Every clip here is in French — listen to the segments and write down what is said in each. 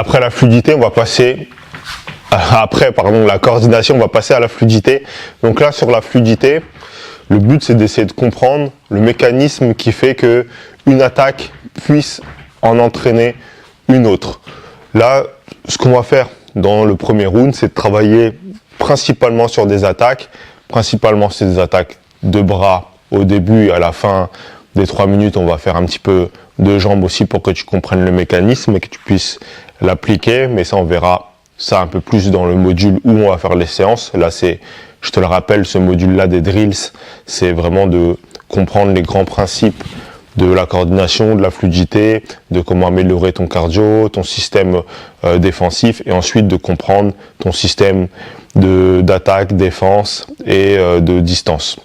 après la fluidité, on va passer la coordination, on va passer à la fluidité. Donc là, sur la fluidité, le but, c'est d'essayer de comprendre le mécanisme qui fait que une attaque puisse en entraîner une autre. Là, ce qu'on va faire dans le premier round, c'est de travailler principalement sur des attaques. Principalement, c'est des attaques de bras au début et à la fin des 3 minutes, on va faire un petit peu de jambes aussi pour que tu comprennes le mécanisme et que tu puisses l'appliquer. Mais ça, on verra ça un peu plus dans le module où on va faire les séances. Là, je te le rappelle, ce module-là des drills, c'est vraiment de comprendre les grands principes de la coordination, de la fluidité, de comment améliorer ton cardio, ton système défensif, et ensuite de comprendre ton système d'attaque, défense et de distance.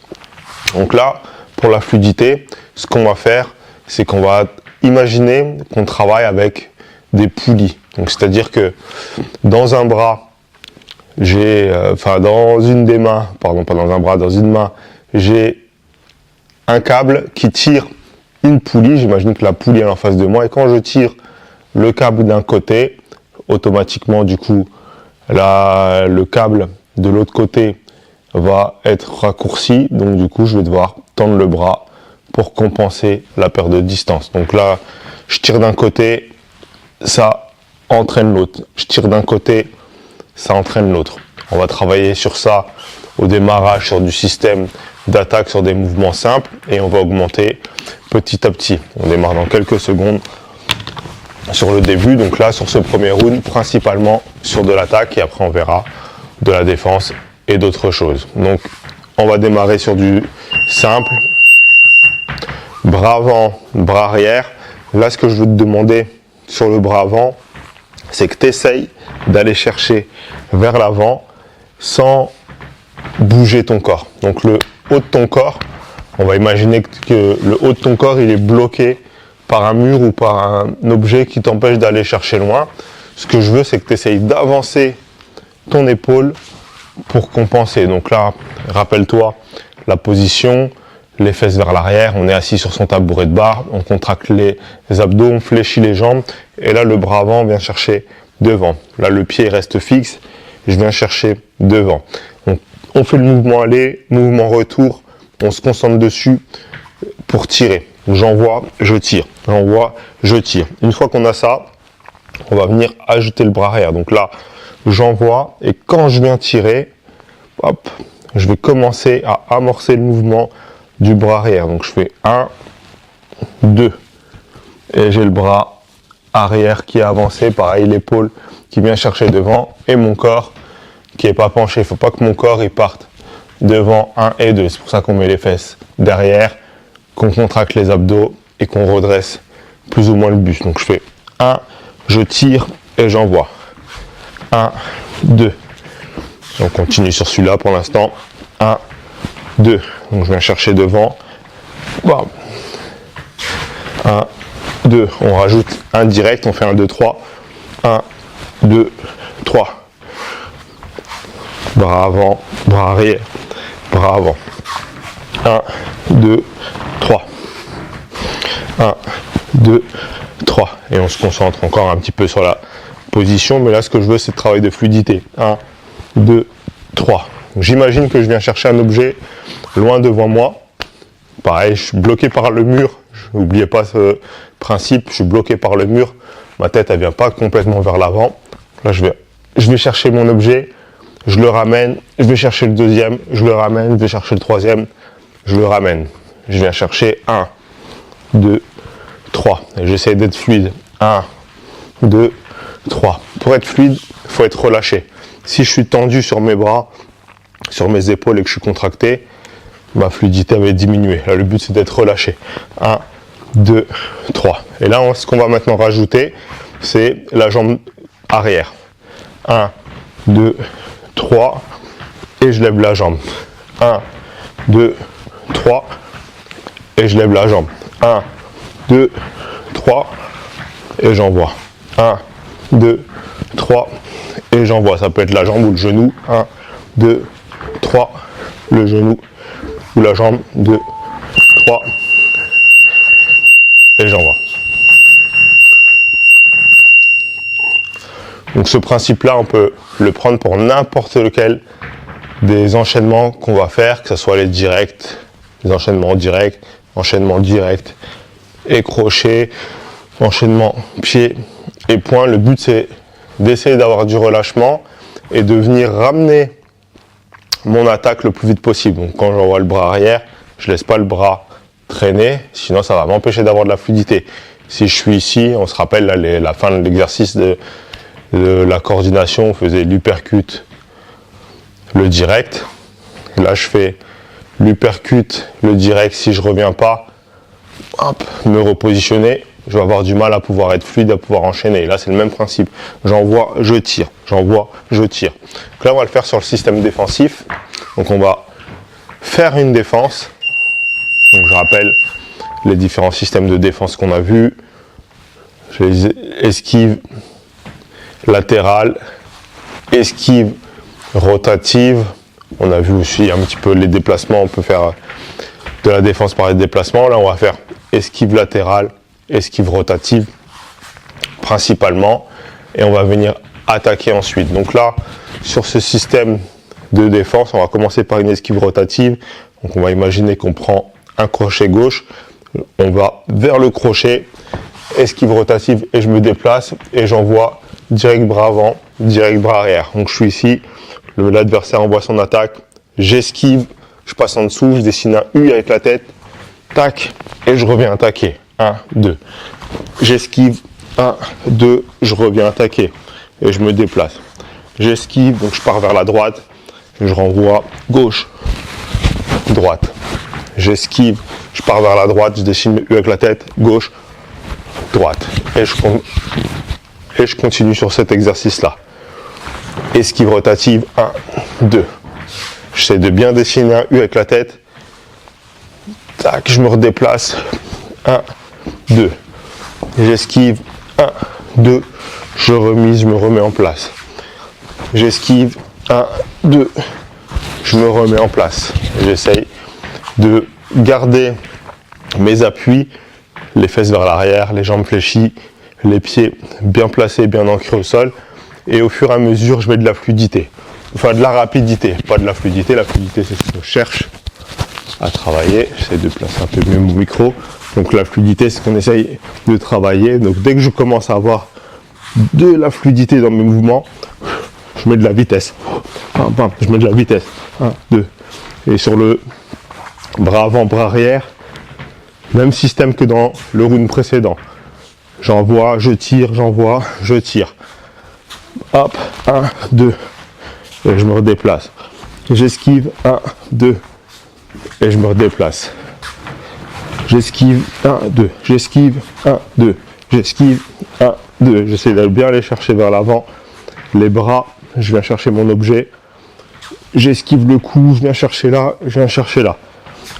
Donc là, pour la fluidité, ce qu'on va faire, c'est qu'on va imaginer qu'on travaille avec des poulies. Donc c'est-à-dire que dans un bras, dans une des mains, pardon, pas dans un bras, dans une main, j'ai un câble qui tire une poulie. J'imagine que la poulie est en face de moi, et quand je tire le câble d'un côté, automatiquement, du coup, le câble de l'autre côté va être raccourci, donc du coup, je vais devoir tendre le bras pour compenser la perte de distance. Donc là, je tire d'un côté, ça entraîne l'autre. Je tire d'un côté, ça entraîne l'autre. On va travailler sur ça au démarrage, sur du système d'attaque, sur des mouvements simples, et on va augmenter petit à petit. On démarre dans quelques secondes sur le début. Donc là, sur ce premier round, principalement sur de l'attaque, et après on verra de la défense et d'autres choses. Donc on va démarrer sur du simple, bras avant, bras arrière. Là, ce que je veux te demander sur le bras avant, c'est que tu essayes d'aller chercher vers l'avant sans bouger ton corps. Donc le haut de ton corps, on va imaginer que le haut de ton corps, il est bloqué par un mur ou par un objet qui t'empêche d'aller chercher loin. Ce que je veux, c'est que tu essayes d'avancer ton épaule pour compenser. Donc là, rappelle-toi la position, les fesses vers l'arrière, on est assis sur son tabouret de barre, on contracte les abdos, on fléchit les jambes, et là le bras avant vient chercher devant. Là le pied reste fixe, je viens chercher devant. On fait le mouvement aller, mouvement retour, on se concentre dessus pour tirer. J'envoie, je tire, j'envoie, je tire. Une fois qu'on a ça, on va venir ajouter le bras arrière. Donc là, j'envoie, et quand je viens tirer, hop, je vais commencer à amorcer le mouvement du bras arrière. Donc je fais 1, 2, et j'ai le bras arrière qui est avancé, pareil l'épaule qui vient chercher devant, et mon corps qui est pas penché. Il faut pas que mon corps il parte devant 1 et 2. C'est pour ça qu'on met les fesses derrière, qu'on contracte les abdos et qu'on redresse plus ou moins le buste. Donc je fais 1, je tire et j'envoie. 1, 2. On continue sur celui-là pour l'instant. 1, 2. Donc je viens chercher devant. 1, 2. On rajoute un direct, on fait 1, 2, 3. 1, 2, 3. Bras avant, bras arrière, bras avant. 1, 2, 3. 1, 2, 3. Et on se concentre encore un petit peu sur la position, mais là ce que je veux, c'est de travailler de fluidité. 1, 2, 3. J'imagine que je viens chercher un objet loin devant moi. Pareil, je suis bloqué par le mur. N'oubliez pas ce principe, je suis bloqué par le mur. Ma tête, elle vient pas complètement vers l'avant. Là, je vais chercher mon objet. Je le ramène, je vais chercher le deuxième, je le ramène, je vais chercher le troisième, je le ramène. Je viens chercher 1, 2, 3. Et j'essaie d'être fluide. 1, 2, 3. Pour être fluide, il faut être relâché. Si je suis tendu sur mes bras, sur mes épaules et que je suis contracté, ma fluidité va diminuer. Là, le but, c'est d'être relâché. 1, 2, 3. Et là, ce qu'on va maintenant rajouter, c'est la jambe arrière. 1, 2, 3, et je lève la jambe. 1, 2, 3, et je lève la jambe. 1, 2, 3, et j'envoie. 1, 2, 3, et j'envoie. Ça peut être la jambe ou le genou. 1, 2, 3, le genou ou la jambe. 2, 3, et j'envoie. Donc ce principe-là, on peut le prendre pour n'importe lequel des enchaînements qu'on va faire, que ce soit les directs, les enchaînements directs, enchaînement direct et crochet, enchaînement pied et point. Le but, c'est d'essayer d'avoir du relâchement et de venir ramener mon attaque le plus vite possible. Donc quand j'envoie le bras arrière, je laisse pas le bras traîner, sinon ça va m'empêcher d'avoir de la fluidité. Si je suis ici, on se rappelle là, la fin de l'exercice de la coordination, on faisait l'uppercut, le direct. Là je fais l'uppercut, le direct. Si je reviens pas, hop, me repositionner, je vais avoir du mal à pouvoir être fluide, à pouvoir enchaîner. Et là c'est le même principe, j'envoie, je tire, j'envoie, je tire. Donc là on va le faire sur le système défensif. Donc on va faire une défense. Donc je rappelle les différents systèmes de défense qu'on a vus. Esquive latérale, esquive rotative. On a vu aussi un petit peu les déplacements, on peut faire de la défense par les déplacements. Là on va faire esquive latérale, esquive rotative principalement, et on va venir attaquer ensuite. Donc là, sur ce système de défense, on va commencer par une esquive rotative. Donc on va imaginer qu'on prend un crochet gauche, on va vers le crochet, esquive rotative, et je me déplace et j'envoie direct bras avant, direct bras arrière. Donc je suis ici, l'adversaire envoie son attaque, j'esquive, je passe en dessous, je dessine un U avec la tête, tac, et je reviens attaquer. 1, 2. J'esquive, 1, 2, je reviens attaquer et je me déplace. J'esquive, donc je pars vers la droite, je renvoie gauche, droite. J'esquive, je pars vers la droite, je dessine le U avec la tête, gauche, droite. Et je continue sur cet exercice-là. Esquive rotative, 1, 2. J'essaie de bien dessiner un U avec la tête. Tac, je me redéplace. 1, 2. J'esquive, 1, 2. Je remise, je me remets en place. J'esquive, 1, 2. Je me remets en place. J'essaye de garder mes appuis, les fesses vers l'arrière, les jambes fléchies, les pieds bien placés, bien ancrés au sol. Et au fur et à mesure, je mets de la fluidité. Enfin, de la rapidité, pas de la fluidité. La fluidité, c'est ce que je cherche à travailler. J'essaie de placer un peu mieux mon micro. Donc la fluidité, c'est ce qu'on essaye de travailler. Donc dès que je commence à avoir de la fluidité dans mes mouvements, je mets de la vitesse. Je mets de la vitesse. 1, 2. Et sur le bras avant, bras arrière, même système que dans le round précédent. J'envoie, je tire, j'envoie, je tire. Hop, 1, 2. Et je me redéplace. J'esquive, 1, 2. Et je me redéplace. J'esquive, 1, 2. J'esquive, 1, 2. J'esquive, 1, 2. J'essaie de bien aller chercher vers l'avant. Les bras, je viens chercher mon objet. J'esquive le cou, je viens chercher là, je viens chercher là.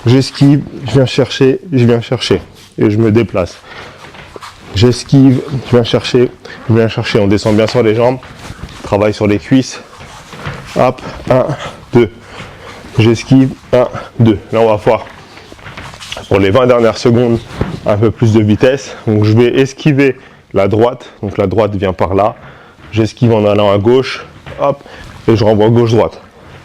J'esquive, je viens chercher, je viens chercher. Et je me déplace. J'esquive, je viens chercher, je viens chercher. On descend bien sur les jambes. Travaille sur les cuisses. Hop, 1, 2. J'esquive, 1, 2. Là, on va voir pour les 20 dernières secondes un peu plus de vitesse. Donc, je vais esquiver la droite. Donc, la droite vient par là. J'esquive en allant à gauche. Hop, et je renvoie gauche-droite.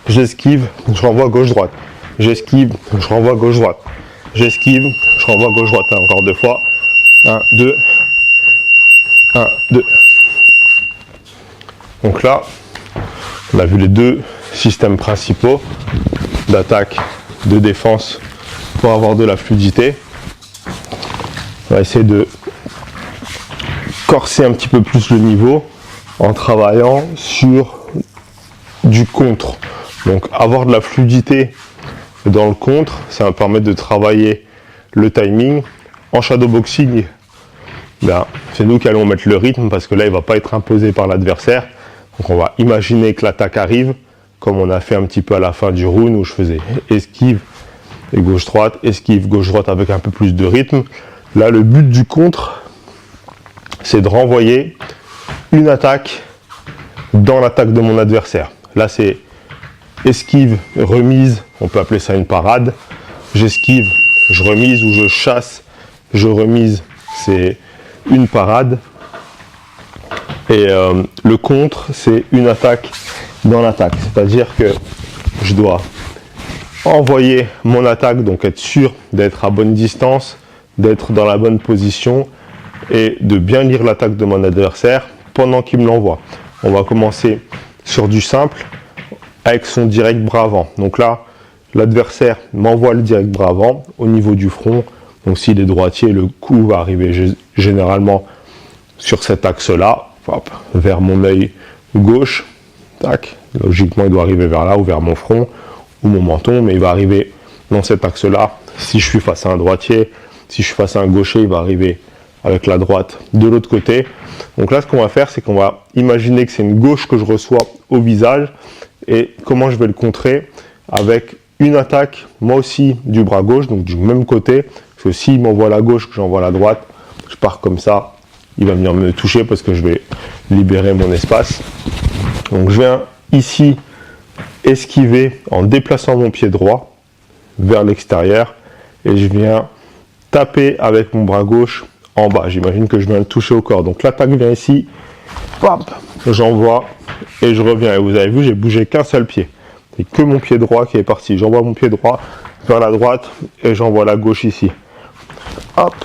J'esquive, je renvoie gauche-droite. J'esquive, je renvoie gauche-droite. J'esquive, je renvoie gauche-droite. Encore 2 fois. 1, 2. 1, 2. Donc là, on a vu les deux systèmes principaux d'attaque, de défense pour avoir de la fluidité. On va essayer de corser un petit peu plus le niveau en travaillant sur du contre. Donc avoir de la fluidité dans le contre, ça va permettre de travailler le timing. En shadowboxing, ben, c'est nous qui allons mettre le rythme parce que là il ne va pas être imposé par l'adversaire. Donc on va imaginer que l'attaque arrive, comme on a fait un petit peu à la fin du round où je faisais esquive et gauche-droite, esquive, gauche-droite avec un peu plus de rythme. Là le but du contre, c'est de renvoyer une attaque dans l'attaque de mon adversaire. Là c'est esquive, remise, on peut appeler ça une parade. J'esquive, je remise ou je chasse, je remise, c'est une parade. Et le contre, c'est une attaque dans l'attaque. C'est-à-dire que je dois envoyer mon attaque, donc être sûr d'être à bonne distance, d'être dans la bonne position et de bien lire l'attaque de mon adversaire pendant qu'il me l'envoie. On va commencer sur du simple avec son direct bras avant. Donc là, l'adversaire m'envoie le direct bras avant au niveau du front. Donc s'il est droitier, le coup va arriver généralement sur cet axe-là, vers mon œil gauche. Tac. Logiquement, il doit arriver vers là ou vers mon front ou mon menton, mais il va arriver dans cet axe-là. Si je suis face à un droitier, si je suis face à un gaucher, il va arriver avec la droite de l'autre côté. Donc là, ce qu'on va faire, c'est qu'on va imaginer que c'est une gauche que je reçois au visage et comment je vais le contrer avec une attaque, moi aussi, du bras gauche, donc du même côté. Parce que s'il m'envoie la gauche, que j'envoie la droite, je pars comme ça, il va venir me toucher parce que je vais libérer mon espace. Donc je viens ici esquiver en déplaçant mon pied droit vers l'extérieur et je viens taper avec mon bras gauche en bas. J'imagine que je viens le toucher au corps. Donc l'attaque vient ici, j'envoie et je reviens. Et vous avez vu, j'ai bougé qu'un seul pied. C'est que mon pied droit qui est parti. J'envoie mon pied droit vers la droite et j'envoie la gauche ici. Hop,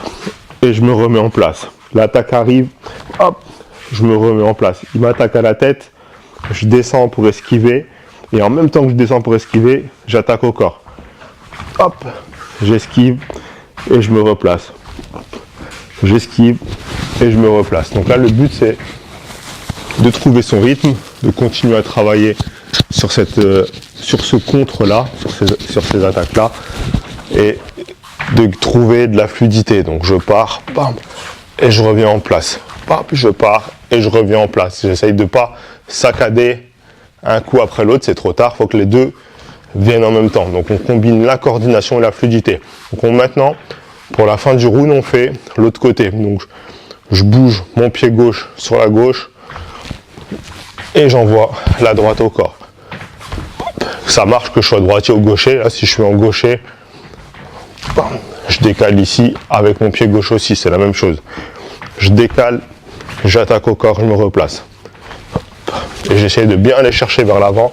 et je me remets en place. L'attaque arrive, hop, je me remets en place. Il m'attaque à la tête, je descends pour esquiver. Et en même temps que je descends pour esquiver, j'attaque au corps. Hop, j'esquive et je me replace. J'esquive et je me replace. Donc là, le but, c'est de trouver son rythme, de continuer à travailler sur ce contre-là, sur ces attaques-là, et de trouver de la fluidité. Donc je pars, bam, et je reviens en place. Bam, je pars et je reviens en place. J'essaye de ne pas saccader un coup après l'autre, c'est trop tard, il faut que les deux viennent en même temps. Donc on combine la coordination et la fluidité. Donc maintenant, pour la fin du round, on fait l'autre côté. Donc je bouge mon pied gauche sur la gauche et j'envoie la droite au corps. Ça marche que je sois droitier ou gaucher. Là, si je suis en gaucher, je décale ici avec mon pied gauche aussi, c'est la même chose. Je décale, j'attaque au corps, je me replace. Et j'essaie de bien aller chercher vers l'avant,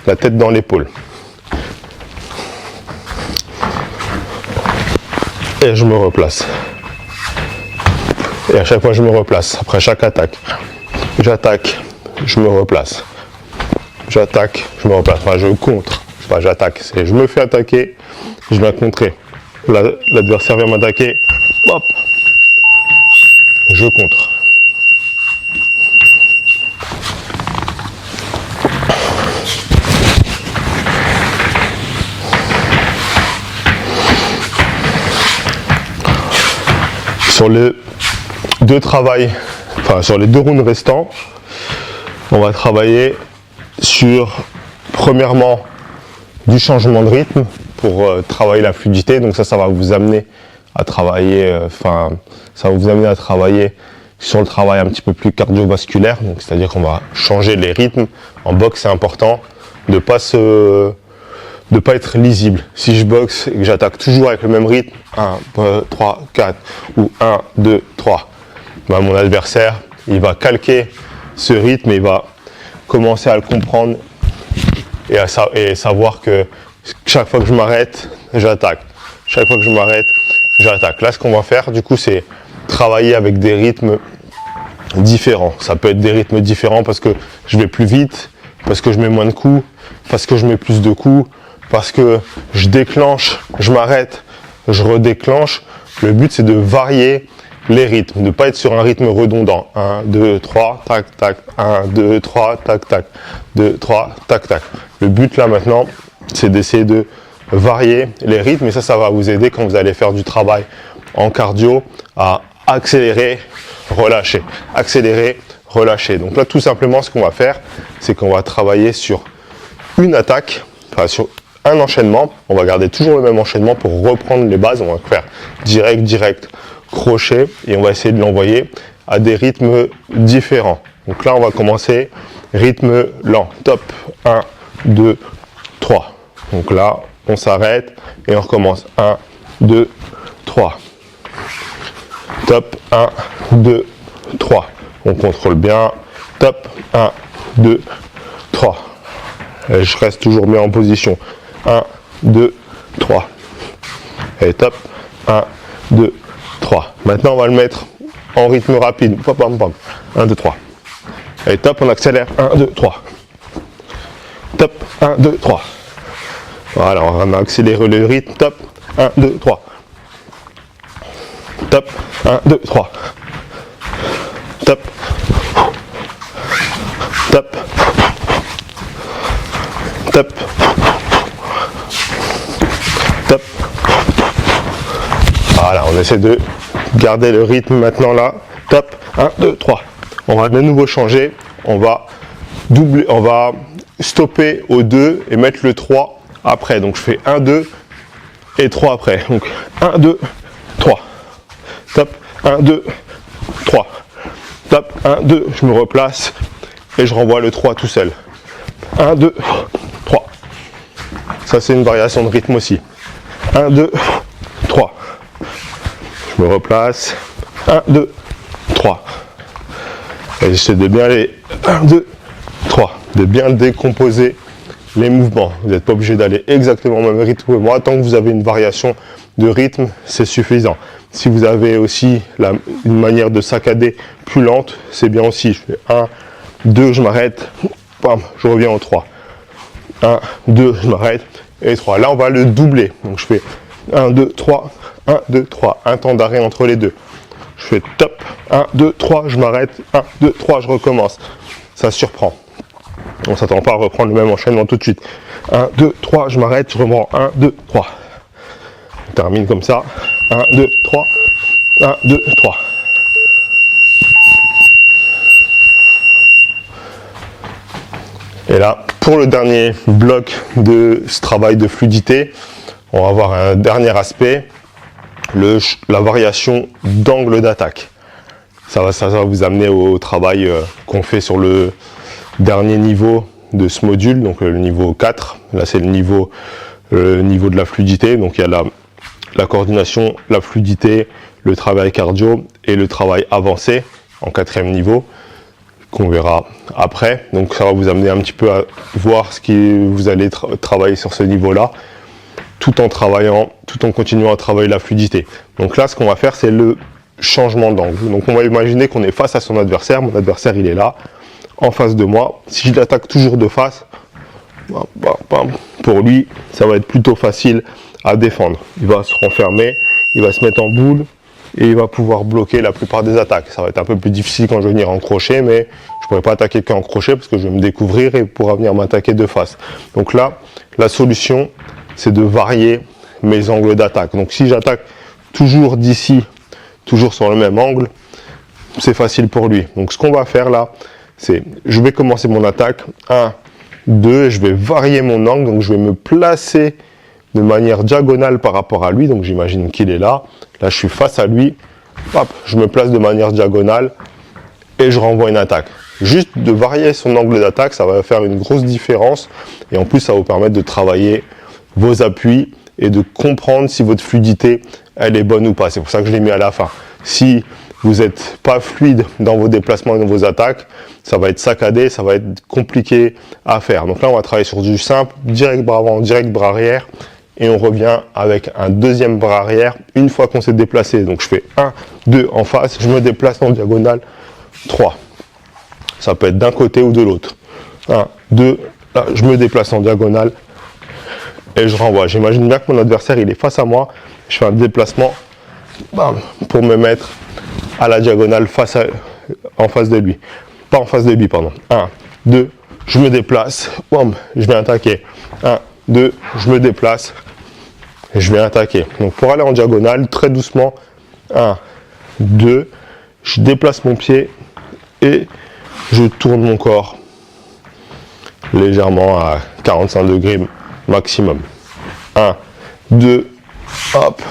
la tête dans l'épaule. Et je me replace. Et à chaque fois, je me replace. Après chaque attaque, j'attaque, je me replace. J'attaque, je me replace. Enfin, je contre. Enfin, j'attaque. Je me fais attaquer, je viens contrer. L'adversaire vient m'attaquer, hop, je contre. Sur les deux sur les deux rounds restants, on va travailler sur, premièrement, du changement de rythme pour travailler la fluidité. Donc ça va vous amener à travailler, sur le travail un petit peu plus cardiovasculaire. Donc c'est-à-dire qu'on va changer les rythmes. En boxe, c'est important de pas être lisible. Si je boxe et que j'attaque toujours avec le même rythme, 1, 2, 3, 4, ou 1, 2, 3, ben mon adversaire, il va calquer ce rythme et il va commencer à le comprendre et savoir que chaque fois que je m'arrête, j'attaque. Chaque fois que je m'arrête, j'attaque. Là, ce qu'on va faire, du coup, c'est travailler avec des rythmes différents. Ça peut être des rythmes différents parce que je vais plus vite, parce que je mets moins de coups, parce que je mets plus de coups, parce que je déclenche, je m'arrête, je redéclenche. Le but, c'est de varier les rythmes, de ne pas être sur un rythme redondant. 1, 2, 3, tac, tac, 1, 2, 3, tac, tac, 2, 3, tac, tac. Le but, là, maintenant, c'est d'essayer de varier les rythmes et ça va vous aider quand vous allez faire du travail en cardio à accélérer, relâcher, accélérer, relâcher. Donc là, tout simplement, ce qu'on va faire, c'est qu'on va travailler sur une attaque, sur un enchaînement. On va garder toujours le même enchaînement pour reprendre les bases. On va faire direct, direct, crochet et on va essayer de l'envoyer à des rythmes différents. Donc là, on va commencer rythme lent. Top, 1, 2, 3. Donc là, on s'arrête et on recommence. 1, 2, 3. Top, 1, 2, 3. On contrôle bien top, 1, 2, 3. Et je reste toujours bien en position. 1, 2, 3. Et top, 1, 2, 3. Maintenant, on va le mettre en rythme rapide. Pam, pam, pam. 1, 2, 3. Et top, on accélère. 1, 2, 3. Top, 1, 2, 3. Voilà, on va accélérer le rythme. Top, 1, 2, 3. Top, 1, 2, 3. Top. Top. Top. Top. Voilà, on essaie de garder le rythme maintenant là. Top. 1, 2, 3. On va de nouveau changer. On va doubler, on va stopper au 2 et mettre le 3 après. Donc je fais 1, 2 et 3 après. Donc 1, 2, 3. Top. 1, 2, 3. Top. 1, 2. Je me replace et je renvoie le 3 tout seul. 1, 2, 3. Ça, c'est une variation de rythme aussi. 1, 2, 3. Je me replace. 1, 2, 3. Et j'essaie de bien aller. 1, 2, 3. De bien décomposer les mouvements. Vous n'êtes pas obligé d'aller exactement au même rythme que moi. Tant que vous avez une variation de rythme, c'est suffisant. Si vous avez aussi une manière de saccader plus lente, c'est bien aussi. Je fais 1, 2, je m'arrête. Bam, je reviens au 3. 1, 2, je m'arrête. Et 3. Là, on va le doubler. Donc, je fais 1, 2, 3. 1, 2, 3. Un temps d'arrêt entre les deux. Je fais top. 1, 2, 3. Je m'arrête. 1, 2, 3. Je recommence. Ça surprend. On ne s'attend pas à reprendre le même enchaînement tout de suite. 1, 2, 3. Je m'arrête. Je reprends. 1, 2, 3. On termine comme ça. 1, 2, 3. 1, 2, 3. Et là, pour le dernier bloc de ce travail de fluidité, on va avoir un dernier aspect, la variation d'angle d'attaque. Ça va vous amener au travail qu'on fait sur le dernier niveau de ce module, donc le niveau 4. Là, c'est le niveau de la fluidité. Donc, il y a la coordination, la fluidité, le travail cardio et le travail avancé en 4e niveau, qu'on verra après. Donc ça va vous amener un petit peu à voir ce que vous allez travailler sur ce niveau-là, tout en continuant à travailler la fluidité. Donc là, ce qu'on va faire, c'est le changement d'angle. Donc on va imaginer qu'on est face à son adversaire. Mon adversaire, il est là, en face de moi. Si je l'attaque toujours de face, pour lui, ça va être plutôt facile à défendre. Il va se renfermer, il va se mettre en boule, et il va pouvoir bloquer la plupart des attaques. Ça va être un peu plus difficile quand je vais venir en crochet, mais je ne pourrai pas attaquer qu'en crochet parce que je vais me découvrir et il pourra venir m'attaquer de face. Donc là, la solution, c'est de varier mes angles d'attaque. Donc si j'attaque toujours d'ici, toujours sur le même angle, c'est facile pour lui. Donc ce qu'on va faire là, c'est, je vais commencer mon attaque, 1, 2, je vais varier mon angle, donc je vais me placer de manière diagonale par rapport à lui, donc j'imagine qu'il est là, là je suis face à lui, hop, je me place de manière diagonale et je renvoie une attaque. Juste de varier son angle d'attaque, ça va faire une grosse différence et en plus ça va vous permettre de travailler vos appuis et de comprendre si votre fluidité elle est bonne ou pas. C'est pour ça que je l'ai mis à la fin. Si vous n'êtes pas fluide dans vos déplacements et dans vos attaques, ça va être saccadé, ça va être compliqué à faire. Donc là on va travailler sur du simple, direct bras avant, direct bras arrière. Et on revient avec un deuxième bras arrière une fois qu'on s'est déplacé. Donc je fais 1, 2 en face, je me déplace en diagonale, 3. Ça peut être d'un côté ou de l'autre. 1, 2, là, je me déplace en diagonale et je renvoie. J'imagine bien que mon adversaire il est face à moi. Je fais un déplacement pour me mettre à la diagonale en face de lui. Pas en face de lui, pardon. 1, 2, je me déplace, je vais attaquer. 1, 2, je me déplace. Je vais attaquer. Donc pour aller en diagonale, très doucement, 1, 2, je déplace mon pied et je tourne mon corps légèrement à 45 degrés maximum. 1, 2, hop,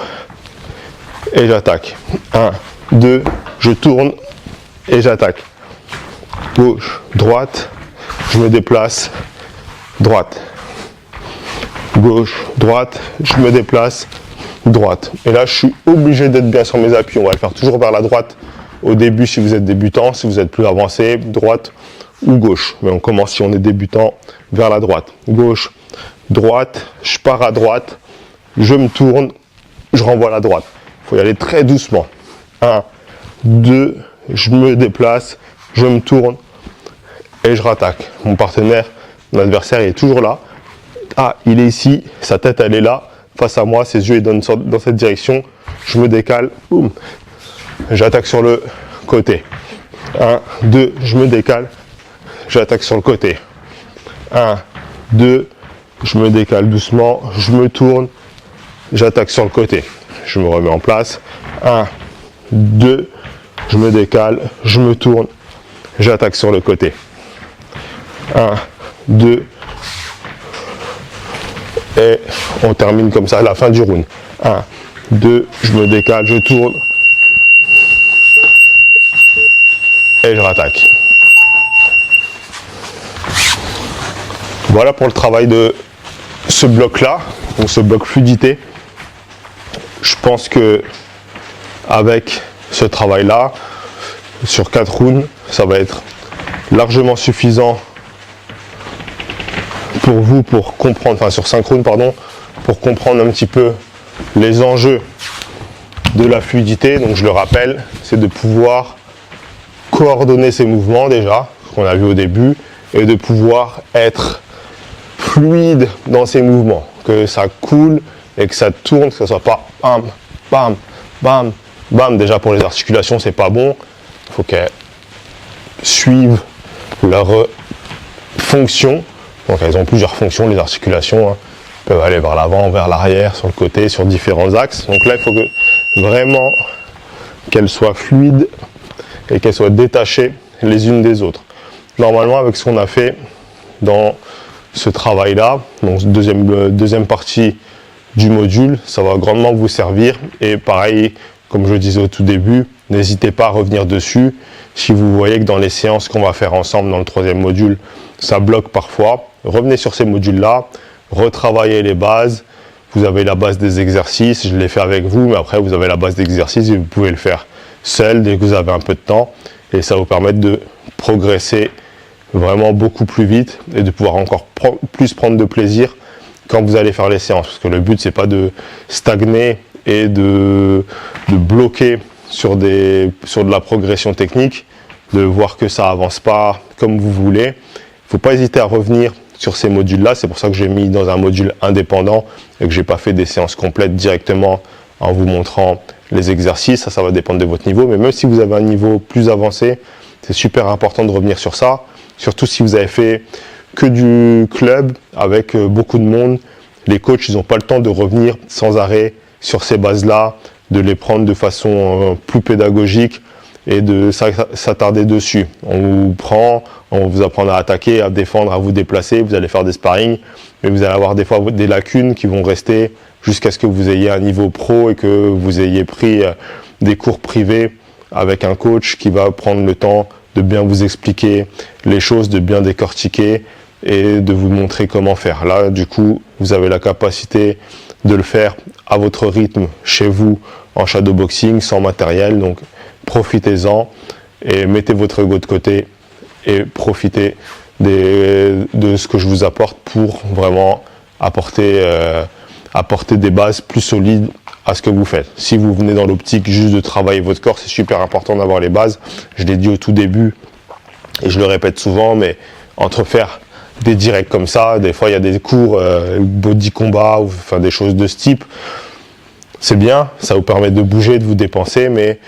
et j'attaque. 1, 2, je tourne et j'attaque. Gauche, droite, je me déplace, droite. Gauche, droite, je me déplace, droite. Et là, je suis obligé d'être bien sur mes appuis. On va le faire toujours vers la droite au début si vous êtes débutant, si vous êtes plus avancé, droite ou gauche. Mais on commence si on est débutant vers la droite. Gauche, droite, je pars à droite, je me tourne, je renvoie à la droite. Il faut y aller très doucement. 1, 2, je me déplace, je me tourne et je rattaque. Mon partenaire, mon adversaire, il est toujours là. Ah, il est ici, sa tête elle est là, face à moi, ses yeux ils donnent dans cette direction. Je me décale, boum, j'attaque sur le côté. 1, 2, je me décale, j'attaque sur le côté. 1, 2, je me décale doucement, je me tourne, j'attaque sur le côté. Je me remets en place. 1, 2, je me décale, je me tourne, j'attaque sur le côté. 1, 2, et on termine comme ça à la fin du round. 1, 2, je me décale, je tourne, et je rattaque. Voilà pour le travail de ce bloc-là, donc ce bloc fluidité. Je pense que avec ce travail-là, sur 4 rounds, ça va être largement suffisant pour vous pour comprendre, enfin sur 5 rounds, pardon, pour comprendre un petit peu les enjeux de la fluidité. Donc je le rappelle, c'est de pouvoir coordonner ses mouvements déjà, ce qu'on a vu au début, et de pouvoir être fluide dans ses mouvements, que ça coule et que ça tourne, que ça soit pas bam, bam, bam, bam. Déjà pour les articulations, c'est pas bon. Il faut qu'elles suivent leur fonction. Donc elles ont plusieurs fonctions, les articulations. Peuvent aller vers l'avant, vers l'arrière, sur le côté, sur différents axes. Donc là, il faut que vraiment qu'elles soient fluides et qu'elles soient détachées les unes des autres. Normalement, avec ce qu'on a fait dans ce travail-là, donc deuxième partie du module, ça va grandement vous servir. Et pareil, comme je le disais au tout début, n'hésitez pas à revenir dessus. Si vous voyez que dans les séances qu'on va faire ensemble dans le 3e module, ça bloque parfois, revenez sur ces modules-là, retravaillez les bases. Vous avez la base des exercices, je l'ai fait avec vous, mais après vous avez la base d'exercices et vous pouvez le faire seul dès que vous avez un peu de temps. Et ça va vous permettre de progresser vraiment beaucoup plus vite et de pouvoir encore plus prendre de plaisir quand vous allez faire les séances. Parce que le but, c'est pas de stagner et de bloquer sur de la progression technique, de voir que ça avance pas comme vous voulez. Il ne faut pas hésiter à revenir sur ces modules-là. C'est pour ça que j'ai mis dans un module indépendant et que j'ai pas fait des séances complètes directement en vous montrant les exercices. Ça va dépendre de votre niveau. Mais même si vous avez un niveau plus avancé, c'est super important de revenir sur ça. Surtout si vous avez fait que du club avec beaucoup de monde. Les coachs, ils n'ont pas le temps de revenir sans arrêt sur ces bases-là, de les prendre de façon plus pédagogique et de s'attarder dessus. On vous prend, on vous apprend à attaquer, à défendre, à vous déplacer, vous allez faire des sparring, mais vous allez avoir des fois des lacunes qui vont rester jusqu'à ce que vous ayez un niveau pro et que vous ayez pris des cours privés avec un coach qui va prendre le temps de bien vous expliquer les choses, de bien décortiquer et de vous montrer comment faire. Là, du coup, vous avez la capacité de le faire à votre rythme, chez vous, en shadowboxing, sans matériel. Donc, profitez-en et mettez votre ego de côté et profitez de ce que je vous apporte pour vraiment apporter des bases plus solides à ce que vous faites. Si vous venez dans l'optique juste de travailler votre corps, c'est super important d'avoir les bases. Je l'ai dit au tout début et je le répète souvent, mais entre faire des directs comme ça, des fois il y a des cours body combat ou enfin des choses de ce type, c'est bien, ça vous permet de bouger, de vous dépenser, mais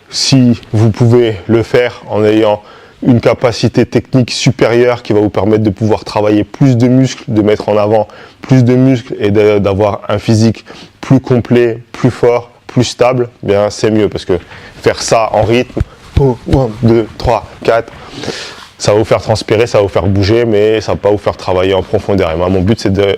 si vous pouvez le faire en ayant une capacité technique supérieure qui va vous permettre de pouvoir travailler plus de muscles, de mettre en avant plus de muscles et d'avoir un physique plus complet, plus fort, plus stable, bien c'est mieux parce que faire ça en rythme, 1, 2, 3, 4, ça va vous faire transpirer, ça va vous faire bouger, mais ça va pas vous faire travailler en profondeur. Et moi, mon but, c'est de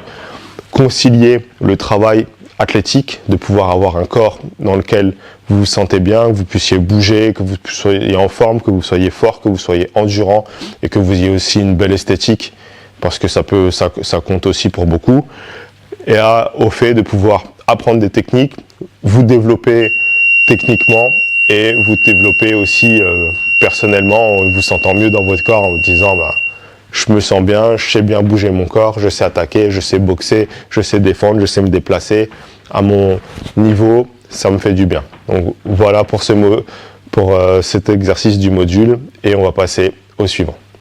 concilier le travail athlétique, de pouvoir avoir un corps dans lequel vous vous sentez bien, que vous puissiez bouger, que vous soyez en forme, que vous soyez fort, que vous soyez endurant et que vous ayez aussi une belle esthétique, parce que ça compte aussi pour beaucoup. Et au fait de pouvoir apprendre des techniques, vous développer techniquement et vous développez aussi personnellement, en vous sentant mieux dans votre corps en vous disant bah, je me sens bien, je sais bien bouger mon corps, je sais attaquer, je sais boxer, je sais défendre, je sais me déplacer à mon niveau, ça me fait du bien. Donc voilà pour cet exercice du module et on va passer au suivant.